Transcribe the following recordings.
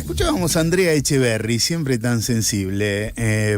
Escuchábamos a Andrea Echeverri, siempre tan sensible,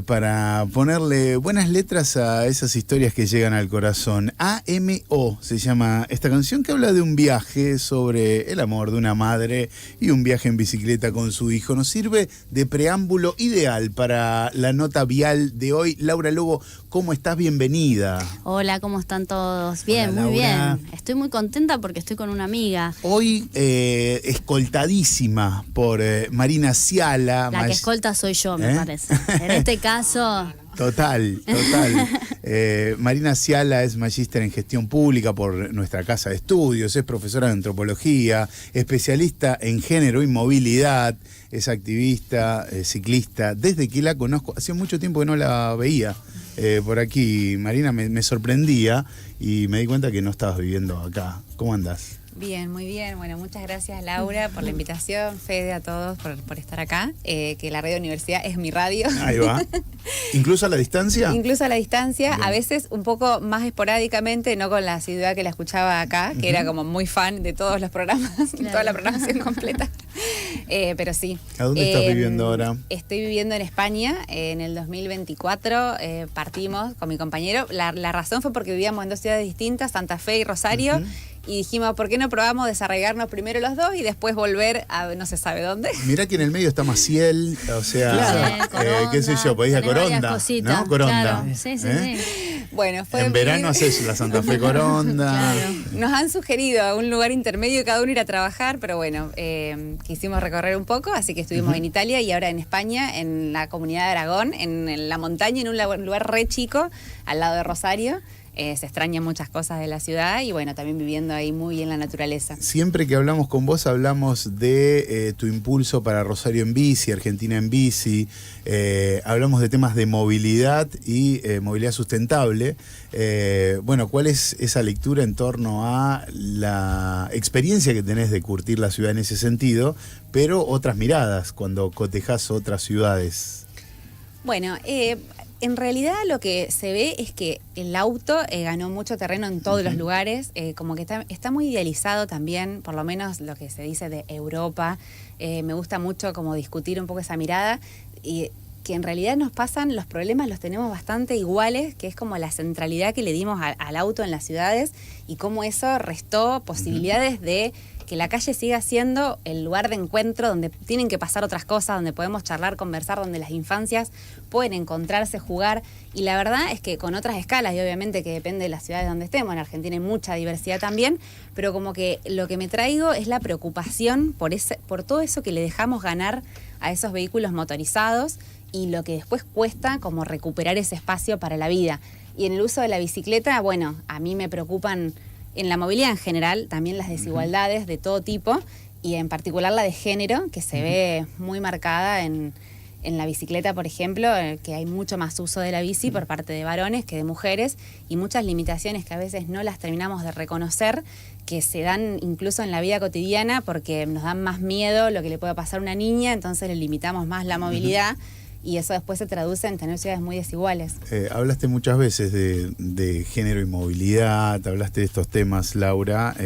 para ponerle buenas letras a esas historias que llegan al corazón. AMO se llama esta canción, que habla de un viaje sobre el amor de una madre y un viaje en bicicleta con su hijo. Nos sirve de preámbulo ideal para la nota vial de hoy. Laura Lobo, ¿cómo estás? Bienvenida. Hola, ¿cómo están todos? Bien, Hola, muy Laura. bien. Estoy muy contenta porque estoy con una amiga. Hoy escoltadísima por Marina Ciala. La que escolta soy yo, me parece. En este caso... Total. Marina Ciala es magíster en gestión pública por nuestra casa de estudios, es profesora de antropología, especialista en género y movilidad, es activista, ciclista. Desde que la conozco, hace mucho tiempo que no la veía por aquí. Marina, me sorprendía y me di cuenta que no estabas viviendo acá. ¿Cómo andás? Bien, muy bien. Bueno, muchas gracias, Laura, por la invitación. Fede, a todos por estar acá. Que la Radio Universidad es mi radio. Ahí va. ¿Incluso a la distancia? Incluso a la distancia, Bien. A veces un poco más esporádicamente, no con la asiduidad que la escuchaba acá, que era como muy fan de todos los programas, Claro. toda la programación completa. Pero sí. ¿A dónde estás viviendo ahora? Estoy viviendo en España. En el 2024 partimos con mi compañero. La razón fue porque vivíamos en dos ciudades distintas, Santa Fe y Rosario. Y dijimos, ¿por qué no probamos desarraigarnos primero los dos y después volver a no se sabe dónde? Mirá que en el medio está Maciel, o sea, Claro. qué sé yo, podés ir a Tenés varias Coronda, cositas, ¿no? Coronda. claro. Sí. Bueno, fue En verano haces la Santa Fe Coronda. Claro. Nos han sugerido a un lugar intermedio cada uno ir a trabajar, pero bueno, quisimos recorrer un poco, así que estuvimos en Italia y ahora en España, en la comunidad de Aragón, en la montaña, en un lugar re chico, al lado de Rosario. Se extrañan muchas cosas de la ciudad y bueno, también viviendo ahí muy en la naturaleza. Siempre que hablamos con vos hablamos de tu impulso para Rosario en bici, Argentina en bici, hablamos de temas de movilidad y movilidad sustentable. Bueno, ¿cuál es esa lectura en torno a la experiencia que tenés de curtir la ciudad en ese sentido, pero otras miradas cuando cotejás otras ciudades? Bueno, en realidad lo que se ve es que el auto ganó mucho terreno en todos los lugares, como que está muy idealizado también, por lo menos lo que se dice de Europa. Me gusta mucho como discutir un poco esa mirada y que en realidad nos pasan, los problemas los tenemos bastante iguales, que es como la centralidad que le dimos al auto en las ciudades y cómo eso restó posibilidades de que la calle siga siendo el lugar de encuentro donde tienen que pasar otras cosas, donde podemos charlar, conversar, donde las infancias pueden encontrarse, jugar. Y la verdad es que con otras escalas, y obviamente que depende de las ciudades donde estemos, en Argentina hay mucha diversidad también, pero como que lo que me traigo es la preocupación por todo eso que le dejamos ganar a esos vehículos motorizados y lo que después cuesta como recuperar ese espacio para la vida. Y en el uso de la bicicleta, bueno, a mí me preocupan en la movilidad en general, también las desigualdades de todo tipo y en particular la de género, que se ve muy marcada en la bicicleta, por ejemplo, que hay mucho más uso de la bici por parte de varones que de mujeres y muchas limitaciones que a veces no las terminamos de reconocer, que se dan incluso en la vida cotidiana porque nos dan más miedo lo que le pueda pasar a una niña, entonces le limitamos más la movilidad. Y eso después se traduce en tener ciudades muy desiguales. Hablaste muchas veces de género y movilidad, hablaste de estos temas, Laura,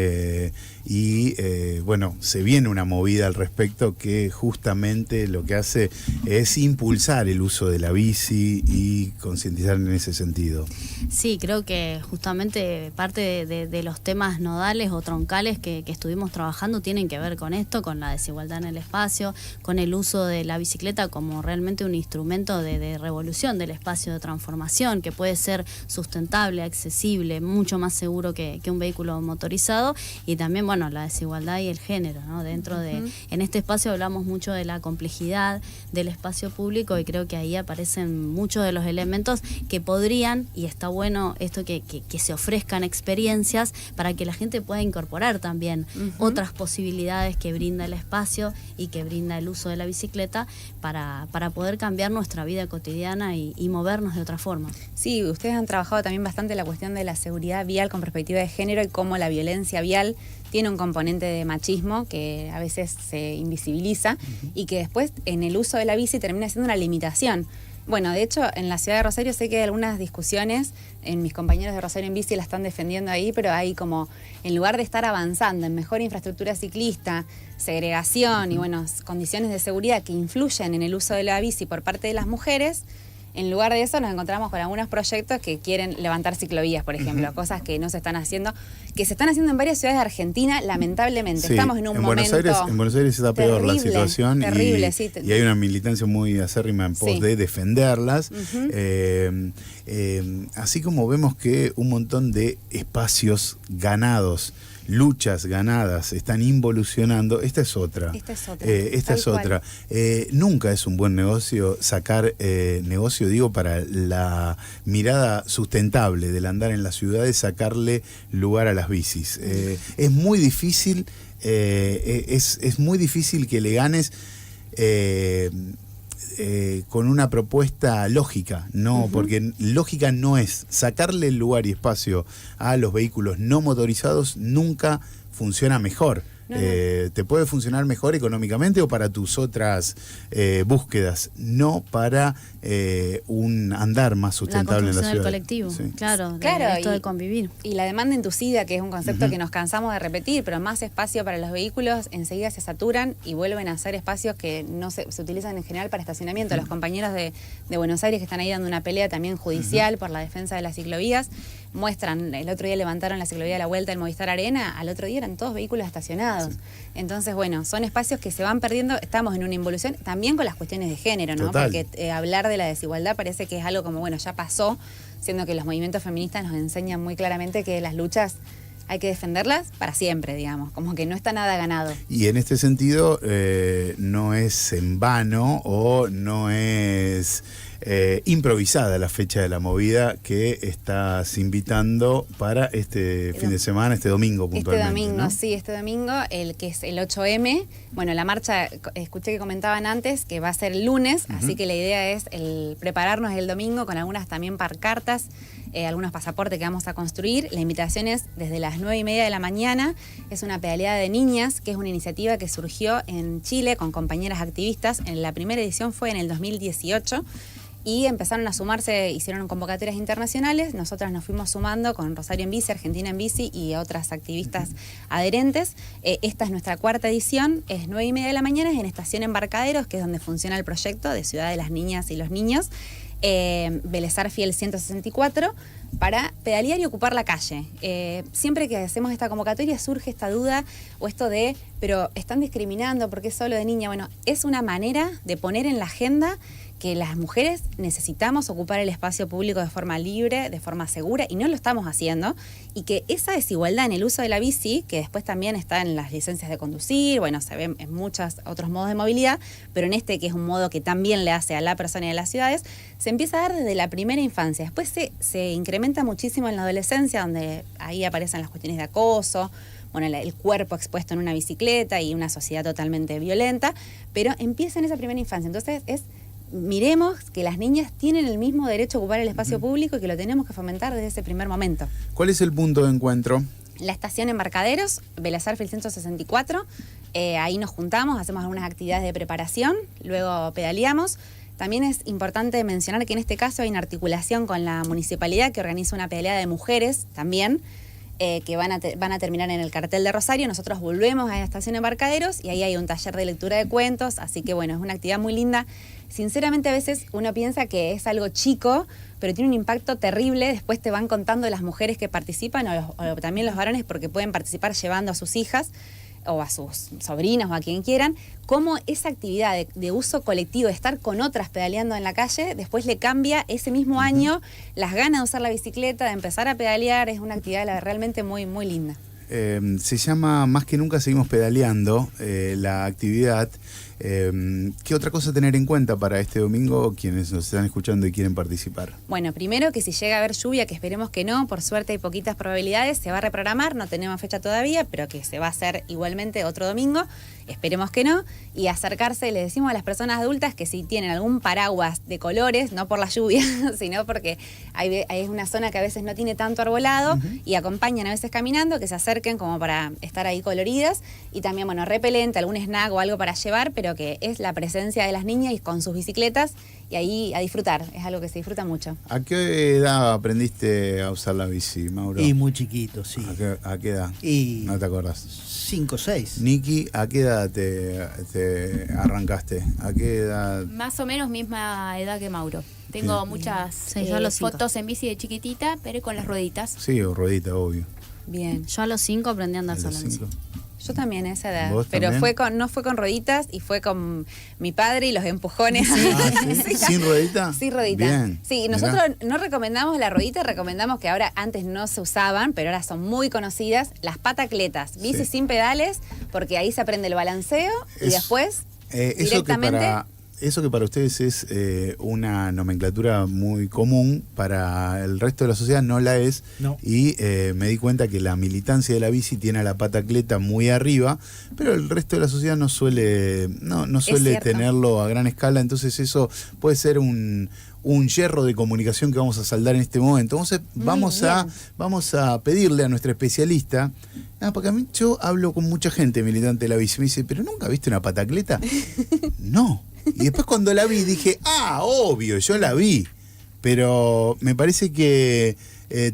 bueno, se viene una movida al respecto que justamente lo que hace es impulsar el uso de la bici y concientizar en ese sentido. Sí, creo que justamente parte de los temas nodales o troncales que estuvimos trabajando tienen que ver con esto, con la desigualdad en el espacio, con el uso de la bicicleta como realmente un instrumento de revolución del espacio, de transformación, que puede ser sustentable, accesible, mucho más seguro que un vehículo motorizado, y también, bueno, la desigualdad y el género, ¿no? Dentro de, en este espacio hablamos mucho de la complejidad del espacio público y creo que ahí aparecen muchos de los elementos que podrían, y está bueno esto que se ofrezcan experiencias para que la gente pueda incorporar también otras posibilidades que brinda el espacio y que brinda el uso de la bicicleta para poder cambiar nuestra vida cotidiana y movernos de otra forma. Sí, ustedes han trabajado también bastante la cuestión de la seguridad vial con perspectiva de género y cómo la violencia vial tiene un componente de machismo que a veces se invisibiliza y que después en el uso de la bici termina siendo una limitación. Bueno, de hecho, en la ciudad de Rosario sé que hay algunas discusiones, mis compañeros de Rosario en Bici la están defendiendo ahí, pero hay como, en lugar de estar avanzando en mejor infraestructura ciclista, segregación y, bueno, condiciones de seguridad que influyen en el uso de la bici por parte de las mujeres, en lugar de eso nos encontramos con algunos proyectos que quieren levantar ciclovías, por ejemplo, cosas que no se están haciendo, que se están haciendo en varias ciudades de Argentina, lamentablemente. Sí, estamos en un momento en Buenos Aires está peor terrible, la situación terrible, y hay una militancia muy acérrima en pos de defenderlas. Así como vemos que un montón de espacios ganados, luchas ganadas están involucionando, esta es otra. Esta es otra. Nunca es un buen negocio sacar negocio, digo, para la mirada sustentable del andar en las ciudades, sacarle lugar a las bicis. Es muy difícil, es muy difícil que le ganes con una propuesta lógica, ¿no? Porque lógica no es sacarle lugar y espacio a los vehículos no motorizados, nunca funciona mejor. Te puede funcionar mejor económicamente o para tus otras búsquedas, no para un andar más sustentable en la ciudad. La construcción del colectivo, claro, esto de convivir. Y la demanda inducida, que es un concepto que nos cansamos de repetir, pero más espacio para los vehículos enseguida se saturan y vuelven a ser espacios que no se utilizan en general para estacionamiento. Los compañeros de Buenos Aires que están ahí dando una pelea también judicial por la defensa de las ciclovías, muestran, el otro día levantaron la ciclovía de la vuelta del Movistar Arena, al otro día eran todos vehículos estacionados. Sí. Entonces, bueno, son espacios que se van perdiendo, estamos en una involución también con las cuestiones de género, ¿no? Total. Porque hablar de la desigualdad parece que es algo como, bueno, ya pasó, siendo que los movimientos feministas nos enseñan muy claramente que las luchas hay que defenderlas para siempre, digamos, como que no está nada ganado. Y en este sentido, no es en vano o no es improvisada la fecha de la movida que estás invitando para este fin de semana, este domingo puntualmente. Este domingo, ¿no? sí, este domingo, el que es el 8M. Bueno, la marcha, escuché que comentaban antes que va a ser el lunes, así que la idea es prepararnos el domingo con algunas también pancartas, algunos pasaportes que vamos a construir. La invitación es desde las 9:30 de la mañana. Es una pedaleada de niñas, que es una iniciativa que surgió en Chile con compañeras activistas. En la primera edición fue en el 2018. Y empezaron a sumarse, hicieron convocatorias internacionales, nosotras nos fuimos sumando con Rosario en Bici, Argentina en Bici y otras activistas adherentes. Esta es nuestra cuarta edición, es 9:30 de la mañana, es en Estación Embarcaderos, que es donde funciona el proyecto de Ciudad de las Niñas y los Niños, Vélez Arfiel 164, para pedalear y ocupar la calle. Siempre que hacemos esta convocatoria surge esta duda o esto de, pero están discriminando porque es solo de niña. Bueno, es una manera de poner en la agenda que las mujeres necesitamos ocupar el espacio público de forma libre, de forma segura, y no lo estamos haciendo, y que esa desigualdad en el uso de la bici, que después también está en las licencias de conducir, bueno, se ve en muchos otros modos de movilidad, pero en este, que es un modo que también le hace a la persona y a las ciudades, se empieza a dar desde la primera infancia. Después se incrementa muchísimo en la adolescencia, donde ahí aparecen las cuestiones de acoso, bueno, el cuerpo expuesto en una bicicleta y una sociedad totalmente violenta, pero empieza en esa primera infancia. Entonces miremos que las niñas tienen el mismo derecho a ocupar el espacio público y que lo tenemos que fomentar desde ese primer momento. ¿Cuál es el punto de encuentro? La estación Embarcaderos, Vélez Arfiel 164, ahí nos juntamos, hacemos algunas actividades de preparación, luego pedaleamos. También es importante mencionar que en este caso hay una articulación con la municipalidad que organiza una pedaleada de mujeres también, que van a terminar en el cartel de Rosario. Nosotros volvemos a la estación Embarcaderos y ahí hay un taller de lectura de cuentos, así que bueno, es una actividad muy linda. Sinceramente a veces uno piensa que es algo chico, pero tiene un impacto terrible. Después te van contando las mujeres que participan o también los varones, porque pueden participar llevando a sus hijas o a sus sobrinos o a quien quieran, cómo esa actividad de uso colectivo, de estar con otras pedaleando en la calle, después le cambia ese mismo año las ganas de usar la bicicleta, de empezar a pedalear. Es una actividad realmente muy, muy linda. Se llama Más que Nunca Seguimos Pedaleando, la actividad. ¿Qué otra cosa tener en cuenta para este domingo quienes nos están escuchando y quieren participar? Bueno, primero que si llega a haber lluvia, que esperemos que no, por suerte hay poquitas probabilidades, se va a reprogramar, no tenemos fecha todavía, pero que se va a hacer igualmente otro domingo, esperemos que no, y acercarse, le decimos a las personas adultas que si tienen algún paraguas de colores, no por la lluvia, sino porque hay una zona que a veces no tiene tanto arbolado y acompañan a veces caminando, que se acerquen acerquen como para estar ahí coloridas. Y también, bueno, repelente, algún snack o algo para llevar, pero que es la presencia de las niñas y con sus bicicletas y ahí a disfrutar. Es algo que se disfruta mucho. ¿A qué edad aprendiste a usar la bici, Mauro? Y muy chiquito, sí. ¿A qué edad? Y No te acordás. 5 o 6. Niki, ¿a qué edad te arrancaste? ¿A qué edad? Más o menos misma edad que Mauro. Tengo Bien. muchas Sí, yo a los 5. fotos en bici de chiquitita, pero con las rueditas. Sí, o ruedita, obvio. Bien. Yo a los 5 aprendí a andar ¿A los sola en bici. 5? Yo también a esa edad, ¿Vos pero también? no fue con rueditas y fue con mi padre y los empujones. ¿Sí? ¿Sin ruedita? Sí, ruedita. Bien. Sí, Mirá. nosotros no recomendamos la ruedita, recomendamos que ahora antes no se usaban, pero ahora son muy conocidas, las patacletas, bicis Sí. sin pedales, porque ahí se aprende el balanceo y Es- después Directamente. directamente. Eso que para ustedes es una nomenclatura muy común, para el resto de la sociedad no la es. No. Y me di cuenta que la militancia de la bici tiene a la patacleta muy arriba, pero el resto de la sociedad no suele cierto. tenerlo a gran escala. Entonces eso puede ser un hierro de comunicación que vamos a saldar en este momento. Entonces vamos a pedirle a nuestra especialista, porque a mí yo hablo con mucha gente militante de la bici, me dice, ¿pero nunca viste una patacleta? No. Y después cuando la vi dije, obvio, yo la vi. Pero me parece que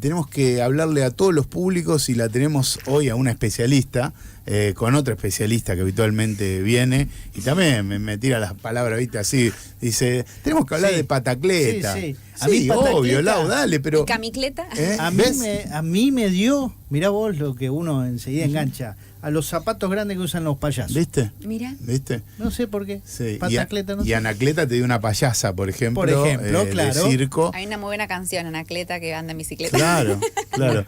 tenemos que hablarle a todos los públicos y la tenemos hoy a una especialista, con otra especialista que habitualmente viene y también me tira las palabras, ¿viste? Así, dice, tenemos que hablar Sí. de patacleta. Sí, sí. A Sí, mí patacleta- obvio, Lau, dale, pero... ¿Y camicleta? A ¿Ves? mí me dio, mirá vos lo que uno enseguida engancha, a los zapatos grandes que usan los payasos. ¿Viste? Mira. ¿Viste? No sé por qué. Sí. Patacleta, no y sé. Anacleta te dio una payasa, por ejemplo. Claro. De circo. Hay una muy buena canción, Anacleta, que anda en bicicleta. Claro, claro.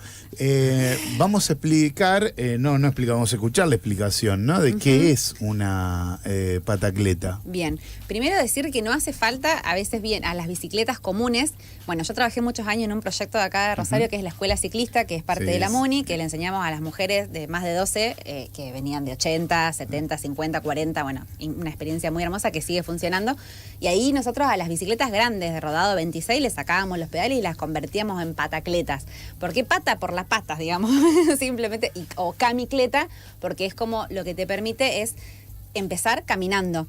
Vamos a explicar, no explicar, vamos a escuchar la explicación, ¿no? De qué es una patacleta. Bien, primero decir que no hace falta a veces bien a las bicicletas comunes. Bueno, yo trabajé muchos años en un proyecto de acá de Rosario que es la Escuela Ciclista, que es parte Sí, de la es. MUNI, que le enseñamos a las mujeres de más de 12 que venían de 80, 70, 50, 40, bueno, una experiencia muy hermosa que sigue funcionando. Y ahí nosotros a las bicicletas grandes de rodado 26 les sacábamos los pedales y las convertíamos en patacletas. ¿Por qué pata? Por las patas, digamos, simplemente, o camicleta, porque es como lo que te permite es empezar caminando.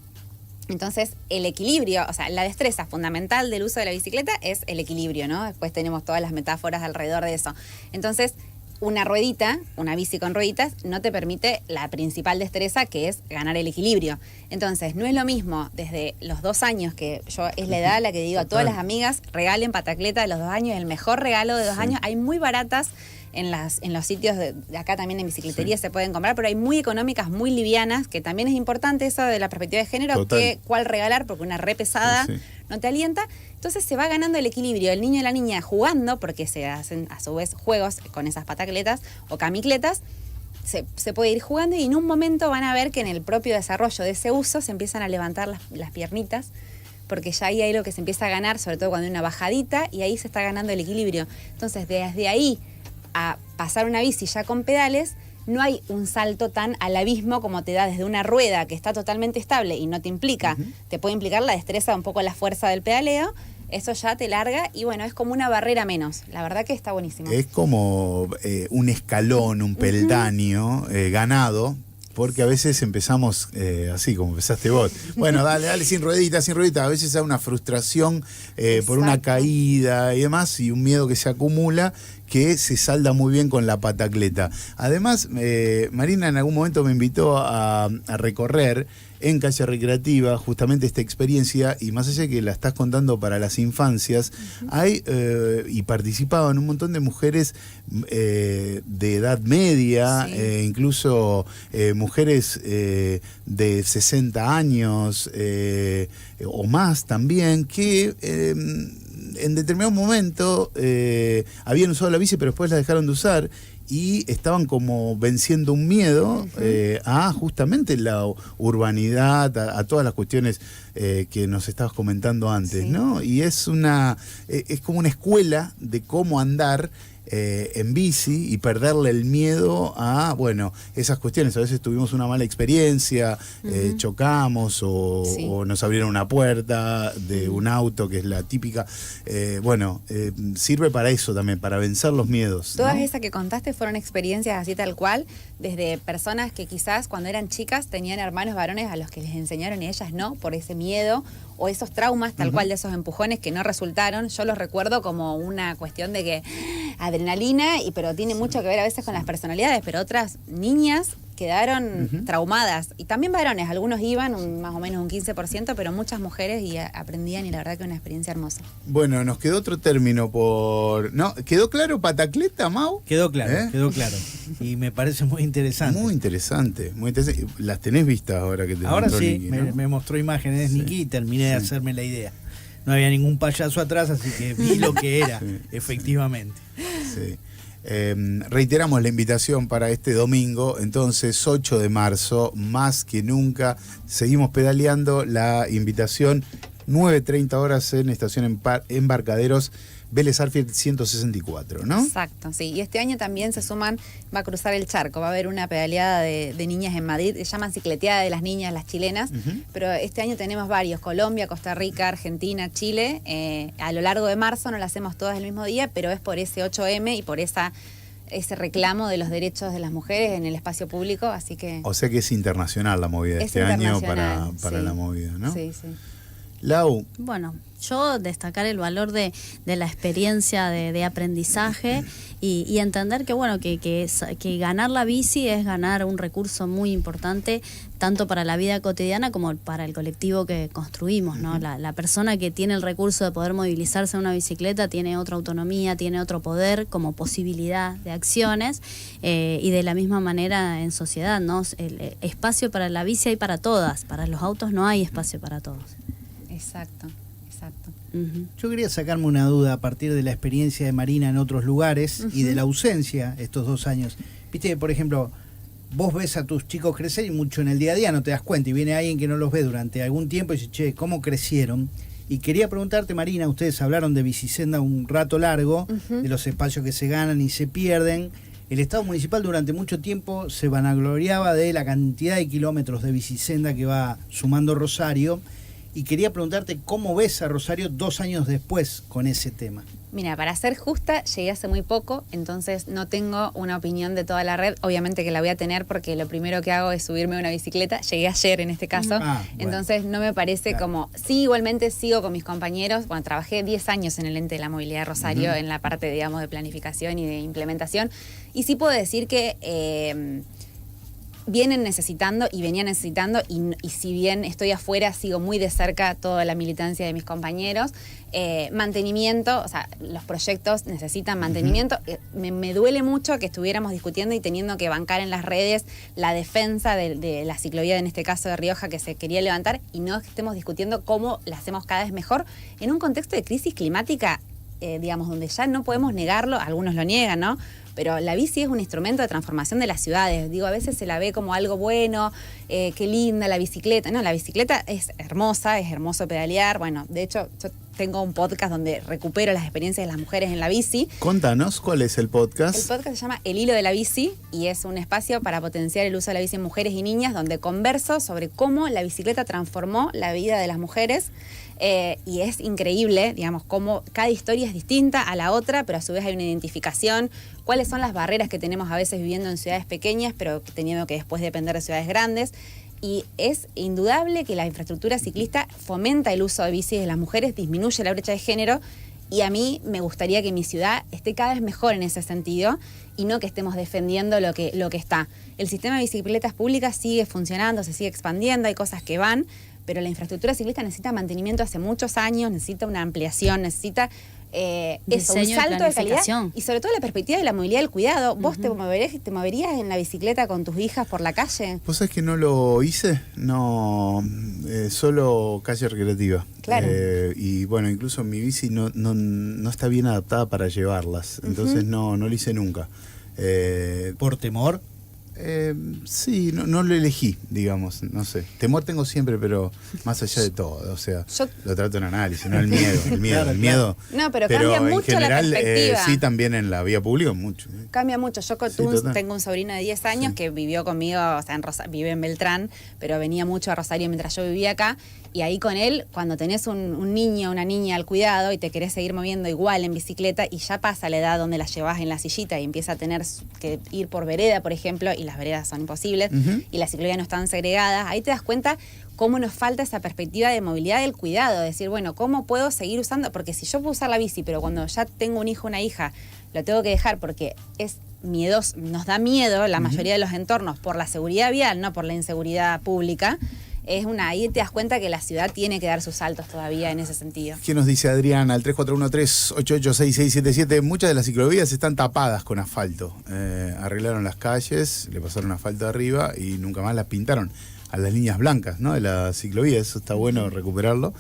Entonces, el equilibrio, o sea, la destreza fundamental del uso de la bicicleta es el equilibrio, ¿no? Después tenemos todas las metáforas alrededor de eso. Entonces, una ruedita, una bici con rueditas, no te permite la principal destreza, que es ganar el equilibrio. Entonces, no es lo mismo desde los 2 años, que yo es la edad a la que digo a todas las amigas, regalen patacleta de los 2 años, el mejor regalo de 2 años. Hay muy baratas en los sitios de acá también en bicicletería se pueden comprar, pero hay muy económicas, muy livianas, que también es importante eso de la perspectiva de género, Total. cuál regalar, porque una re pesada Sí, sí. no te alienta. Entonces se va ganando el equilibrio, el niño y la niña jugando, porque se hacen a su vez juegos con esas patacletas o camicletas, se puede ir jugando y en un momento van a ver que en el propio desarrollo de ese uso se empiezan a levantar las piernitas, porque ya ahí hay lo que se empieza a ganar, sobre todo cuando hay una bajadita, y ahí se está ganando el equilibrio. Entonces, desde ahí a pasar una bici ya con pedales, no hay un salto tan al abismo como te da desde una rueda que está totalmente estable y no te implica, te puede implicar la destreza, un poco la fuerza del pedaleo, eso ya te larga y bueno, es como una barrera menos. La verdad que está buenísimo. Es como un escalón, un peldaño ganado, porque a veces empezamos así como empezaste vos. Bueno, dale, sin rueditas, sin rueditas. A veces hay una frustración por una Exacto. caída y demás, y un miedo que se acumula que se salda muy bien con la patacleta. Además, Marina en algún momento me invitó a recorrer en Calle Recreativa justamente esta experiencia, y más allá de que la estás contando para las infancias, hay y participaban un montón de mujeres de edad media, Sí. incluso mujeres de 60 años o más también, que en determinado momento habían usado la bici pero después la dejaron de usar y estaban como venciendo un miedo a justamente la urbanidad, a todas las cuestiones que nos estabas comentando antes, Sí. ¿no? Y es como una escuela de cómo andar en bici y perderle el miedo a, bueno, esas cuestiones. A veces tuvimos una mala experiencia, chocamos o nos abrieron una puerta de un auto, que es la típica. Sirve para eso también, para vencer los miedos, Todas ¿no? esas que contaste fueron experiencias así tal cual, desde personas que quizás cuando eran chicas tenían hermanos varones a los que les enseñaron y ellas no, por ese miedo o esos traumas tal cual de esos empujones que no resultaron. Yo los recuerdo como una cuestión de que adrenalina, pero tiene mucho que ver a veces con las personalidades, pero otras niñas quedaron traumadas. Y también varones, algunos iban, más o menos un 15%, pero muchas mujeres y aprendían, y la verdad que una experiencia hermosa. Bueno, nos quedó otro término por... ¿No? ¿Quedó claro patacleta, Mau? Quedó claro, ¿Eh? quedó claro. Y me parece muy interesante. Muy interesante, muy interesante. Las tenés vistas ahora que te Ahora mostró sí, Nicky, ¿no? me mostró imágenes Sí. Nicky y terminé de hacerme la idea. No había ningún payaso atrás, así que vi lo que era, Sí, efectivamente. Sí. Reiteramos la invitación para este domingo, entonces 8 de marzo, más que nunca, seguimos pedaleando. La invitación, 9:30 horas en Estación Embarcaderos, Vélez Arfield 164, ¿no? Exacto, sí. Y este año también se suman, va a cruzar el charco, va a haber una pedaleada de niñas en Madrid, se llaman cicleteada de las niñas, las chilenas, pero este año tenemos varios, Colombia, Costa Rica, Argentina, Chile, a lo largo de marzo, no las hacemos todas el mismo día, pero es por ese 8M y por ese reclamo de los derechos de las mujeres en el espacio público, así que... O sea que es internacional la movida Es este año internacional, para sí. la movida, ¿no? Sí, sí. Lau, Bueno, yo destacar el valor de la experiencia de aprendizaje y entender que bueno que ganar la bici es ganar un recurso muy importante tanto para la vida cotidiana como para el colectivo que construimos, ¿no? La persona que tiene el recurso de poder movilizarse en una bicicleta tiene otra autonomía, tiene otro poder como posibilidad de acciones y de la misma manera en sociedad, ¿no? El espacio para la bici hay para todas, para los autos no hay espacio para todos. Exacto, exacto. Yo quería sacarme una duda a partir de la experiencia de Marina en otros lugares y de la ausencia estos 2 años. Viste, por ejemplo, vos ves a tus chicos crecer y mucho en el día a día no te das cuenta y viene alguien que no los ve durante algún tiempo y dice, che, ¿cómo crecieron? Y quería preguntarte, Marina, ustedes hablaron de Bicisenda un rato largo, de los espacios que se ganan y se pierden. El Estado municipal durante mucho tiempo se vanagloriaba de la cantidad de kilómetros de Bicisenda que va sumando Rosario. Y quería preguntarte cómo ves a Rosario 2 años después con ese tema. Mira, para ser justa, llegué hace muy poco, entonces no tengo una opinión de toda la red. Obviamente que la voy a tener porque lo primero que hago es subirme a una bicicleta. Llegué ayer en este caso, Bueno. entonces no me parece como... Sí, igualmente sigo con mis compañeros. Bueno, trabajé 10 años en el ente de la movilidad de Rosario, en la parte, digamos, de planificación y de implementación. Y sí puedo decir que... vienen necesitando y venían necesitando y si bien estoy afuera sigo muy de cerca toda la militancia de mis compañeros, mantenimiento, o sea, los proyectos necesitan mantenimiento. Me duele mucho que estuviéramos discutiendo y teniendo que bancar en las redes la defensa de la ciclovía, en este caso de Rioja, que se quería levantar, y no estemos discutiendo cómo la hacemos cada vez mejor en un contexto de crisis climática, digamos, donde ya no podemos negarlo, algunos lo niegan, ¿no? Pero la bici es un instrumento de transformación de las ciudades. Digo, a veces se la ve como algo bueno, qué linda la bicicleta. No, la bicicleta es hermoso pedalear. Bueno, de hecho, yo tengo un podcast donde recupero las experiencias de las mujeres en la bici. contanos, ¿cuál es el podcast? El podcast se llama El Hilo de la Bici y es un espacio para potenciar el uso de la bici en mujeres y niñas, donde converso sobre cómo la bicicleta transformó la vida de las mujeres. Y es increíble, digamos, cómo cada historia es distinta a la otra, pero a su vez hay una identificación. Cuáles son las barreras que tenemos a veces viviendo en ciudades pequeñas, pero teniendo que después depender de ciudades grandes. Y es indudable que la infraestructura ciclista fomenta el uso de bicis de las mujeres, disminuye la brecha de género. Y a mí me gustaría que mi ciudad esté cada vez mejor en ese sentido y no que estemos defendiendo lo que está. El sistema de bicicletas públicas sigue funcionando, se sigue expandiendo, hay cosas que van, pero la infraestructura ciclista necesita mantenimiento hace muchos años, necesita una ampliación, necesita un Diseño y salto de calidad planificación. y sobre todo la perspectiva de la movilidad y el cuidado. ¿Vos te moverías en la bicicleta con tus hijas por la calle? ¿Vos sabés que no lo hice? No, solo calle recreativa. Claro. Y bueno, incluso mi bici no está bien adaptada para llevarlas, entonces no lo hice nunca. ¿Por temor? Sí, no lo elegí, digamos, no sé. Temor tengo siempre, pero más allá de todo, o sea, lo trato en análisis, no el miedo, el miedo. No, pero cambia mucho en general, la perspectiva. Sí, también en la vía pública, mucho. Cambia mucho. Yo tengo un sobrino de 10 años que vivió conmigo, o sea, vive en Beltrán, pero venía mucho a Rosario mientras yo vivía acá. Y ahí con él, cuando tenés un niño, una niña al cuidado y te querés seguir moviendo igual en bicicleta y ya pasa la edad donde la llevas en la sillita y empieza a tener que ir por vereda, por ejemplo, y las veredas son imposibles y las ciclovías no están segregadas, ahí te das cuenta cómo nos falta esa perspectiva de movilidad del cuidado, decir, bueno, ¿cómo puedo seguir usando? Porque si yo puedo usar la bici, pero cuando ya tengo un hijo o una hija, lo tengo que dejar porque es miedoso, nos da miedo la mayoría de los entornos por la seguridad vial, no por la inseguridad pública. Ahí te das cuenta que la ciudad tiene que dar sus saltos todavía en ese sentido. ¿Qué nos dice Adrián al 3413886677? Muchas de las ciclovías están tapadas con asfalto. Arreglaron las calles, le pasaron asfalto arriba y nunca más las pintaron a las líneas blancas, ¿no?, de la ciclovía. Eso está bueno recuperarlo.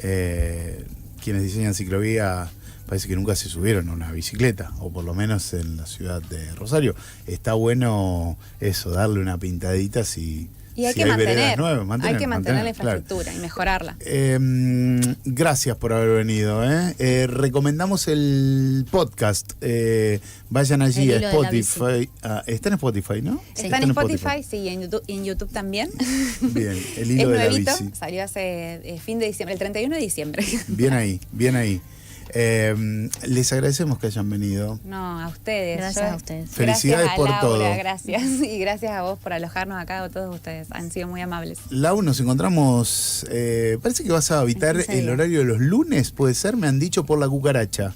Quienes diseñan ciclovía parece que nunca se subieron a una bicicleta, o por lo menos en la ciudad de Rosario. Está bueno eso, darle una pintadita Y hay si que mantener, veredas nuevas, hay que mantener la infraestructura, claro, y mejorarla. Gracias por haber venido. Recomendamos el podcast. Vayan allí a Spotify. Está en Spotify, ¿no? Sí. Está en Spotify, sí, y en YouTube también. Bien, el hilo es de nuevito, la bici. Salió hace fin de diciembre, el 31 de diciembre. Bien ahí, bien ahí. Les agradecemos que hayan venido. No, a ustedes. Gracias a ustedes. Felicidades gracias a por Laura, todo. Gracias. Y gracias a vos por alojarnos acá, a todos ustedes. Han sido muy amables. Lau, nos encontramos. Parece que vas a habitar el horario de los lunes, puede ser, me han dicho, por la cucaracha.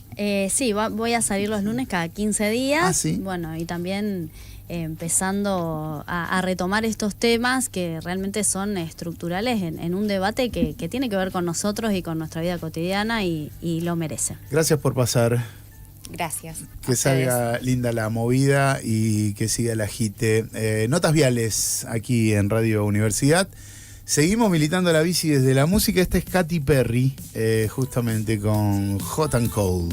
Sí, voy a salir los lunes cada 15 días. Ah, ¿sí? Bueno, y también empezando a retomar estos temas que realmente son estructurales en un debate que tiene que ver con nosotros y con nuestra vida cotidiana y lo merece. Gracias por pasar. Gracias. Que salga linda la movida y que siga el agite. Notas viales aquí en Radio Universidad. Seguimos militando la bici desde la música. Esta es Katy Perry, justamente con Hot and Cold.